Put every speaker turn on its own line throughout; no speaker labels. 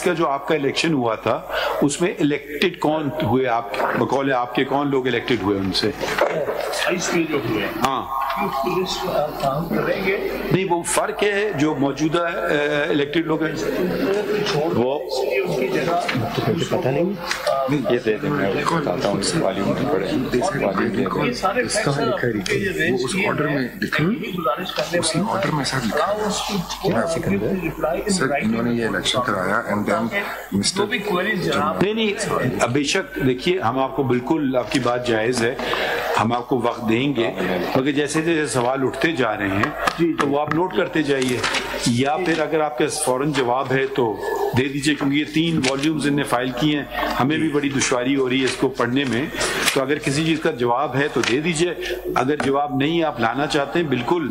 کا جو آپ کا الیکشن ہوا تھا اس میں الیکٹڈ کون ہوئے؟ آپ بقول آپ کے کون لوگ الیکٹڈ ہوئے ان سے؟ ہاں نہیں وہ فرق ہے جو موجودہ الیکٹڈ لوگ ہیں وہ
پتہ نہیں یہ دے دیں میں بتاتا ہوں اس والیوم میں پڑھیں اس کا اس آرڈر میں اسی آرڈر میں سر سر انہوں نے یہ الیکشن کرایا اینڈ دین مسٹر
نہیں بے شک دیکھیے ہم آپ کو بالکل آپ کی بات جائز ہے ہم آپ کو وقت دیں گے مگر جیسے جیسے سوال اٹھتے جا رہے ہیں تو وہ آپ نوٹ کرتے جائیے یا پھر اگر آپ کے فوراً جواب ہے تو دے دیجئے کیونکہ یہ 3 والیومز ان نے فائل کیے ہیں ہمیں بھی بڑی دشواری ہو رہی ہے اس کو پڑھنے میں تو اگر کسی چیز کا جواب ہے تو دے دیجئے اگر جواب نہیں آپ لانا چاہتے ہیں بالکل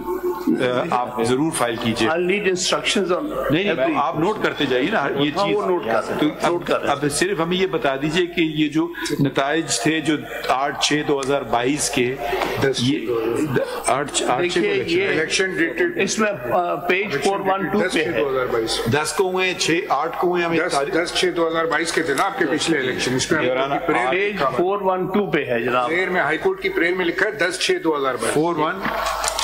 آپ ضرور فائل کیجئے نہیں آپ نوٹ کرتے جائیے نا یہ چیز اب صرف ہمیں یہ بتا دیجئے کہ یہ جو نتائج تھے جو 8/6/2022 کے
الیکشن اس میں پیج 412 پہ ہے
10 کو ہوئے 8 کو ہوئے
10/6/2022 کے تھے نا آپ کے پچھلے الیکشن اس میں
پیج 412 پہ ہے جناب
پریئر میں ہائی کورٹ کی پریئر میں لکھا ہے 10/6/2022
41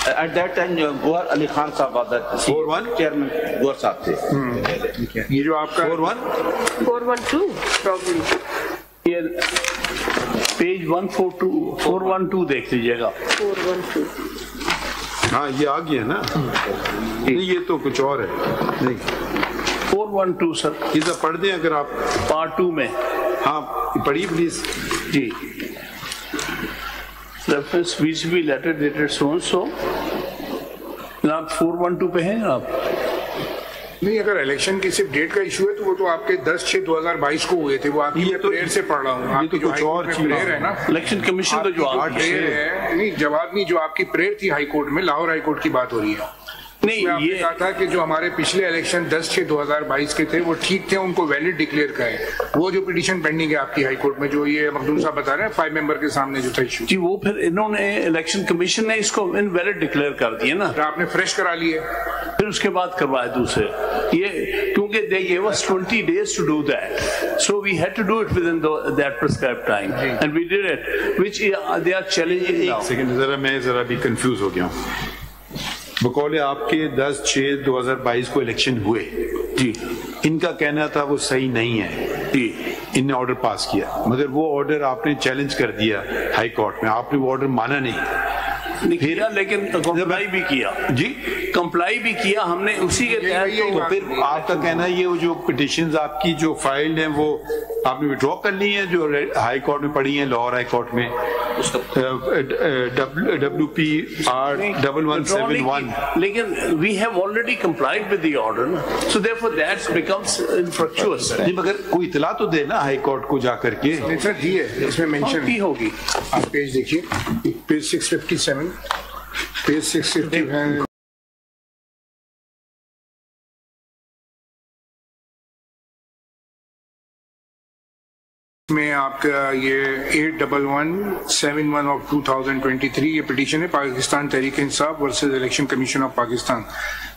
ایٹ دیٹ ٹائم گوہر علی خان صاحب چیئرمین گوہر صاحب تھے
یہ جو آپ کا
412 یہ پیج 412 دیکھ لیجیے گا
412
ہاں یہ آ گیا نا نہیں یہ تو کچھ اور ہے نہیں
412 سر
یہ پڑھ دیں اگر آپ
پارٹ 2 میں
ہاں پڑھیے پلیز
جی reference VCB letter dated so and so جناب 412 پہ ہیں جناب
نہیں اگر الیکشن کی صرف ڈیٹ کا ایشو ہے تو وہ تو آپ کے 10/6/2022 کو ہوئے تھے وہ آپ کی پریئر سے پڑھ رہا ہوں آپ کی جو ہائی کورٹ میں پریئر ہے نا
الیکشن کمیشن کا جو
پریئر ہے نہیں جواب نہیں جو آپ کی پریئر تھی ہائی کورٹ میں لاہور ہائی کورٹ کی بات ہو رہی ہے
نہیں یہ
کہا تھا کہ جو ہمارے پچھلے الیکشن 10/6/2022 کے تھے وہ ٹھیک تھے ان کو ویلڈ ڈکلیئر کریں وہ جو پٹیشن پینڈنگ ہے آپ کی ہائی کورٹ میں جو یہ مخدوم صاحب بتا رہے ہیں 5 ممبر کے سامنے جو تھا ایشو
جی وہ پھر انہوں نے الیکشن کمیشن نے اس کو انویلڈ ڈکلیئر کر دیا نا
آپ نے فریش کرا لیے
پھر اس کے بعد کروایا دوسرے یہ کیونکہ they gave us 20 days to do that so we had to do it within that prescribed time and we did it which they are challenging now.
ایک سیکنڈ میں ذرا بھی کنفیوز ہو گیا ہوں بقول آپ کے 10/6/2022 کو الیکشن ہوئے جی ان کا کہنا تھا وہ صحیح نہیں ہے جی ان نے آرڈر پاس کیا مگر وہ آرڈر آپ نے چیلنج کر دیا ہائی کورٹ میں آپ نے وہ آرڈر مانا نہیں
پھر لیکن کمپلائی بھی کیا
جی
کمپلائی بھی کیا ہم نے اسی کے تحت
تو پھر آپ کا کہنا ہے یہ جو پٹیشنز آپ کی جو فائلڈ ہیں وہ آپ نے وڈرا کر لی ہیں جو ہائی کورٹ میں پڑھی ہیں لاہور ہائی کورٹ میں WPR1171
لیکن we have already complied with the order so therefore that becomes infructuous
نہیں مگر کوئی اطلاع تو دے نا ہائی کورٹ کو جا کر کے
سر جی ہے اس میں مینشن
کی ہوگی
آپ پیج دیکھیے پیج 657 پیج 650 میں آپ کا یہ 81171 آف 2023 یہ پٹیشن ہے Pakistan Tehreek Insaf versus election commission of Pakistan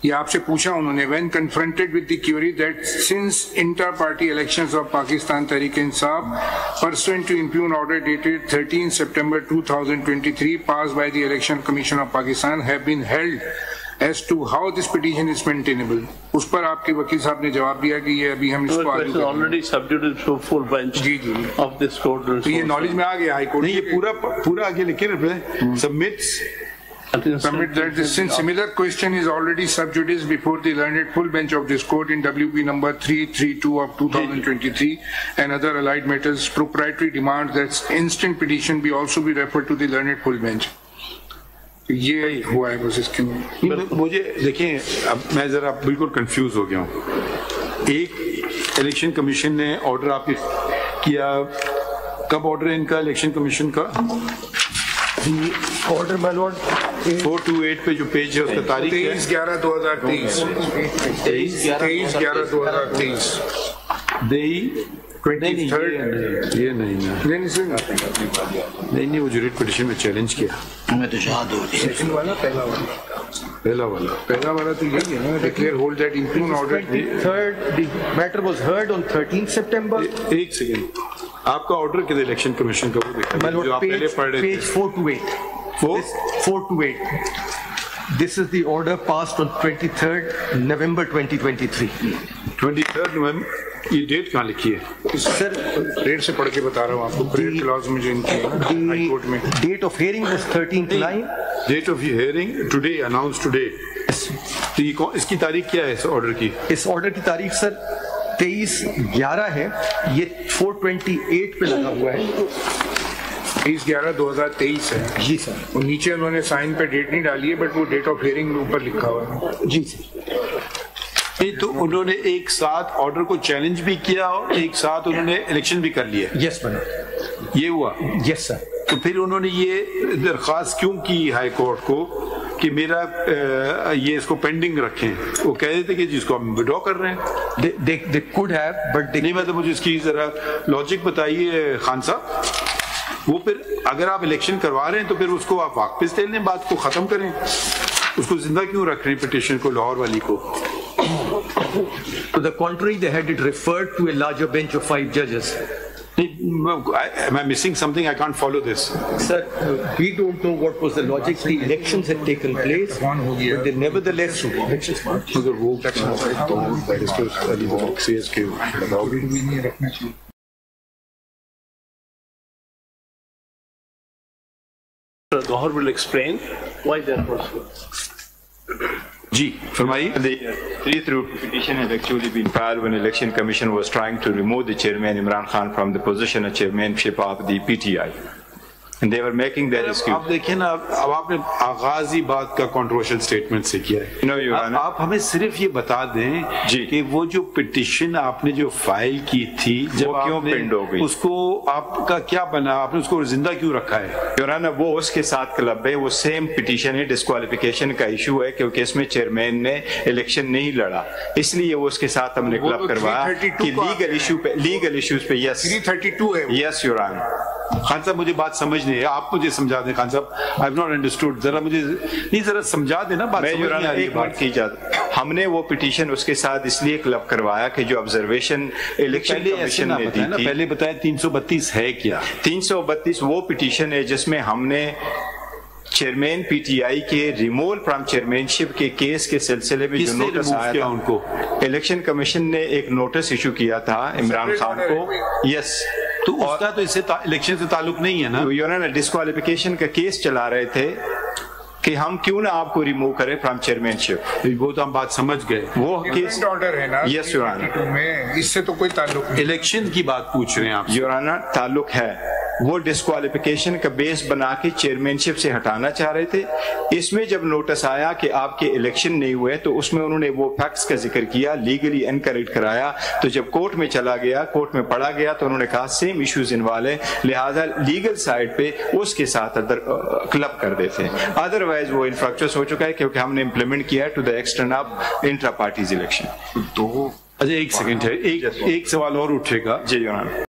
یہ آپ سے پوچھا انہوں نے when confronted with the query that since inter-party elections of Pakistan Tehreek Insaf pursuant to impugned order dated 13 September 2023 passed by the Election Commission of Pakistan have been held as to how this petition is maintainable اس پر آپ کے وکیل صاحب نے جواب دیا کہ یہ ابھی ہم اس کو
already subjected to full bench
G G
of this court
تو یہ نالج میں آ گیا ہائی کورٹ
نہیں یہ پورا آگے لکھے نا submits
Submit that since similar question is already sub judice before the learned full bench of this court in WP number 332 of 2023 and other allied matters, proprietary demands that instant petition be also be referred to the learned full bench. یہ ہوا ہے بس اس کے
مجھے دیکھیں اب میں ذرا بالکل کنفیوز ہو گیا ہوں ایک الیکشن کمیشن نے آرڈر آپ کیا کب آرڈر ہے ان کا الیکشن کمیشن کا
آرڈر مائی لارڈ
428 پہ جو پیج ہے اس کا تاریخ ہے
23/11/2023 23/11/2023
دہی یہ نہیں وہ جو ریٹ پٹیشن میں چیلنج کیا
ہمیں تو شہاد ہو رہی ہے
پہلا والا
تو یہی ہے نا, declare hold that impugn order.
23rd, the matter was heard on 13th September.
ایک سیکنڈ, آپ کا آرڈر کدھر الیکشن کمیشن کا وہ دیکھا جو آپ پہلے پڑھ رہے
Page 4 to 8. 4 to 8. This is the order passed on 23rd November 2023.
23rd نومبر. یہ ڈیٹ کہاں لکھی ہے
سر؟ ڈیٹ سے پڑھ کے بتا رہا ہوں آپ کو, پریئر کلاس میں جو ان کی ہائی کورٹ میں.
Date of hearing was 13/9.
Date of hearing today, announce today. اس کی تاریخ کیا ہے اس آرڈر کی؟
اس آرڈر کی تاریخ سر 23/11 ہے, یہ 4/28 پہ لگا ہوا ہے.
23/11/2023 ہے
جی سر.
اور نیچے انہوں نے سائن پہ ڈیٹ نہیں ڈالی ہے, بٹ وہ ڈیٹ آف ہیئرنگ اوپر لکھا ہوا ہے.
جی سر.
تو انہوں نے ایک ساتھ آرڈر کو چیلنج بھی کیا اور ایک ساتھ انہوں نے الیکشن بھی کر لیا.
یس میم,
یہ ہوا.
یس سر.
تو پھر انہوں نے یہ درخواست کیوں کی ہائی کورٹ کو کہ میرا یہ اس کو پینڈنگ رکھیں؟ وہ کہہ دیتے کہ جس کو ہم وڈرا کر رہے ہیں.
They could have, but they
نہیں, مطلب مجھے اس کی ذرا لاجک بتائیے خان صاحب. وہ پھر اگر آپ الیکشن کروا رہے ہیں تو پھر اس کو آپ واپس لے لیں, بات کو ختم کریں. اس کو زندہ کیوں رکھ رہے ہیں پٹیشن کو, لاہور والی کو؟
to the contrary, they had it referred to a larger bench of 5 judges.
Am I missing something? I can't follow this.
Sir, we don't know what was the logic. The elections had taken place, but they nevertheless.
اگر وہ
Gohar will explain why that was.
جی فرمائیے.
The three-through petition has actually been filed when Election Commission was trying to remove the chairman Imran Khan from the position of chairmanship of the PTI. And they were making that excuse.
آپ دیکھیں نا, اب آپ نے آغاز ہی بات کا controversial statement سے کیا ہے. آپ ہمیں صرف یہ بتا دیں کہ وہ جو پٹیشن آپ نے جو فائل کی تھی جب
کیوں پینڈ ہو گئی,
اس کو آپ کا کیا بنا, آپ نے اس کو زندہ کیوں رکھا ہے؟
یورانا وہ اس کے ساتھ کلب ہے, وہ سیم پٹیشن ہے, ڈسکوالیفیکیشن کا ایشو ہے کیونکہ اس میں چیئرمین نے الیکشن نہیں لڑا, اس لیے وہ اس کے ساتھ ہم نے کلب کروایا کہ لیگل ایشوز پہ. یس
332 ہے.
یس یورانا.
خان صاحب مجھے بات سمجھ نہیں ہے, آپ مجھے سمجھا دیں خان صاحب. آئی ہیو ناٹ انڈرسٹوڈ, ذرا مجھے نہیں, ذرا سمجھا دیں نا بات.
ایک بات کی جاتی, ہم نے وہ پٹیشن اس کے ساتھ اس لیے کلب کروایا کہ جو آبزرویشن الیکشن کمیشن نے دی تھی.
پہلے بتائیں 332 ہے کیا؟
332 وہ پٹیشن ہے جس میں ہم نے چیئرمین پی ٹی آئی کے ریموول فرام چیئرمین شپ کے کیس کے سلسلے میں جو نوٹس آیا تھا ان کو, الیکشن کمیشن نے ایک نوٹس ایشو کیا تھا عمران خان کو. یس,
تو اس کا تو اس سے الیکشن سے تعلق نہیں ہے نا.
ڈسکوالیفیکیشن کا کیس چلا رہے تھے کہ ہم کیوں نہ آپ کو ریموو کریں فرام چیئرمین شپ.
وہ تو ہم بات سمجھ گئے,
وہ کیس
آرڈر ہے نا.
یس یورانا,
اس سے تو کوئی تعلق نہیں.
الیکشن کی بات پوچھ رہے ہیں آپ
یورانا, تعلق ہے. وہ ڈسکوالیفیکیشن کا بیس بنا کے چیئرمین شپ سے ہٹانا چاہ رہے تھے. اس میں جب نوٹس آیا کہ آپ کے الیکشن نہیں ہوئے تو اس میں انہوں نے وہ فیکٹس کا ذکر کیا, لیگلی انکریکٹ کرایا. تو جب کورٹ میں چلا گیا, کورٹ میں پڑھا گیا تو انہوں نے کہا سیم ایشوز انوالو ہیں, لہٰذا لیگل سائڈ پہ اس کے ساتھ کلب کر دیتے ہیں. ادروائز وہ انفریکچوس ہو چکا ہے کیونکہ ہم نے امپلیمنٹ کیا ہے to the extent of intra parties election.
تو اچھا ایک سیکنڈ ہے, ایک سوال اور اٹھے گا.
جی یورانا.